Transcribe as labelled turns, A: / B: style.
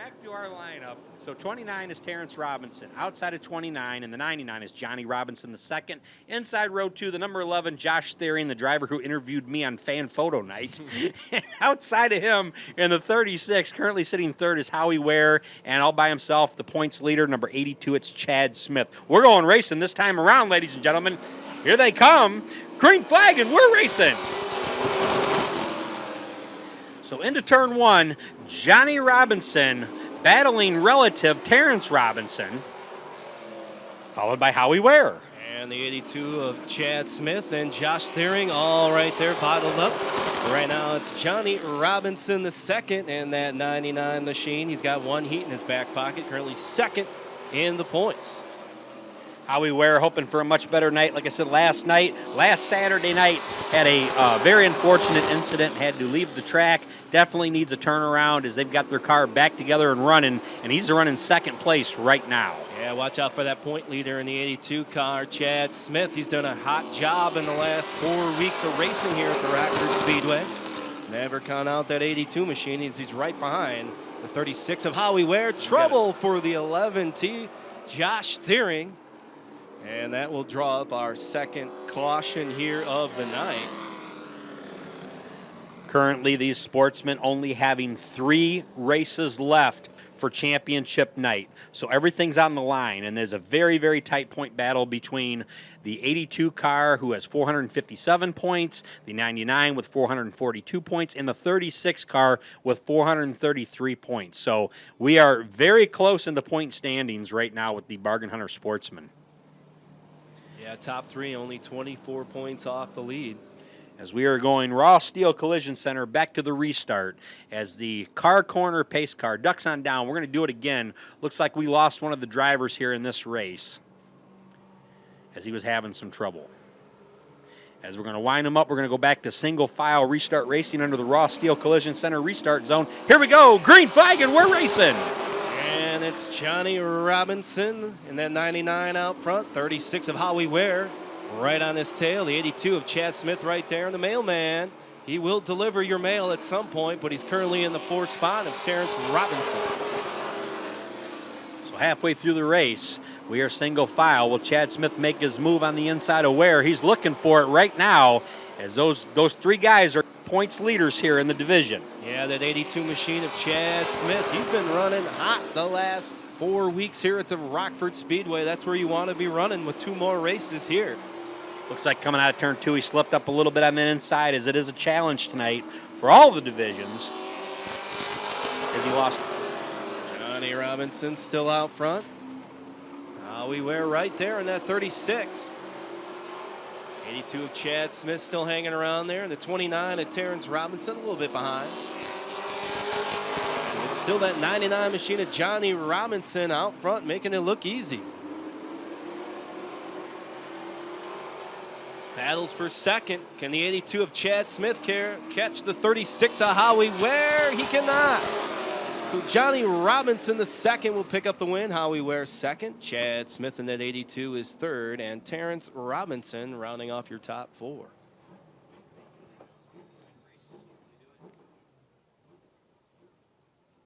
A: Back to our lineup. So 29 is Terrence Robinson. Outside of 29 and the 99 is Johnny Robinson the second. Inside row 2, the number 11, Josh Therian, the driver who interviewed me on Fan Photo Night. And outside of him in the 36, currently sitting third is Howie Ware. And all by himself, the points leader, number 82, it's Chad Smith. We're going racing this time around, ladies and gentlemen. Here they come. Green flag, and we're racing. So into turn 1, Johnny Robinson battling relative Terrence Robinson, followed by Howie Ware.
B: And the 82 of Chad Smith and Josh Thering all right there bottled up. Right now it's Johnny Robinson the second and that 99 machine. He's got one heat in his back pocket, currently second in the points.
A: Howie Ware hoping for a much better night. Like I said, last Saturday night, had a very unfortunate incident, had to leave the track. Definitely needs a turnaround as they've got their car back together and running, and he's running second place right now.
B: Yeah, watch out for that point leader in the 82 car, Chad Smith. He's done a hot job in the last 4 weeks of racing here at the Rockford Speedway. Never count out that 82 machine. He's right behind the 36 of Howie Ware. Trouble for the 11T, Josh Thering. And that will draw up our second caution here of the night.
A: Currently, these sportsmen only having 3 races left for championship night. So everything's on the line, and there's a very, very tight point battle between the 82 car, who has 457 points, the 99 with 442 points, and the 36 car with 433 points. So we are very close in the point standings right now with the Bargain Hunter Sportsman.
B: Yeah, top 3, only 24 points off the lead.
A: As we are going Raw Steel Collision Center back to the restart as the car corner pace car ducks on down. We're going to do it again. Looks like we lost one of the drivers here in this race as he was having some trouble. As we're going to wind him up, we're going to go back to single file restart racing under the Raw Steel Collision Center restart zone. Here we go. Green flag, and we're racing.
B: And it's Johnny Robinson in that 99 out front, 36 of Howie Ware. Right on his tail, the 82 of Chad Smith right there, and the mailman. He will deliver your mail at some point, but he's currently in the 4th spot of Terrence Robinson.
A: So halfway through the race, we are single file. Will Chad Smith make his move on the inside of Ware? He's looking for it right now, as those 3 guys are points leaders here in the division.
B: Yeah, that 82 machine of Chad Smith, he's been running hot the last 4 weeks here at the Rockford Speedway. That's where you want to be running with 2 more races here.
A: Looks like coming out of turn 2, he slipped up a little bit on the inside, as it is a challenge tonight for all the divisions, as he lost.
B: Johnny Robinson still out front. Howie Ware right there in that 36. 82 of Chad Smith still hanging around there. And the 29 of Terrence Robinson a little bit behind. And it's still that 99 machine of Johnny Robinson out front, making it look easy. Battles for second. Can the 82 of Chad Smith catch the 36 of Howie Ware? He cannot. So Johnny Robinson the second will pick up the win. Howie Ware second. Chad Smith in that 82 is third. And Terrence Robinson rounding off your top 4.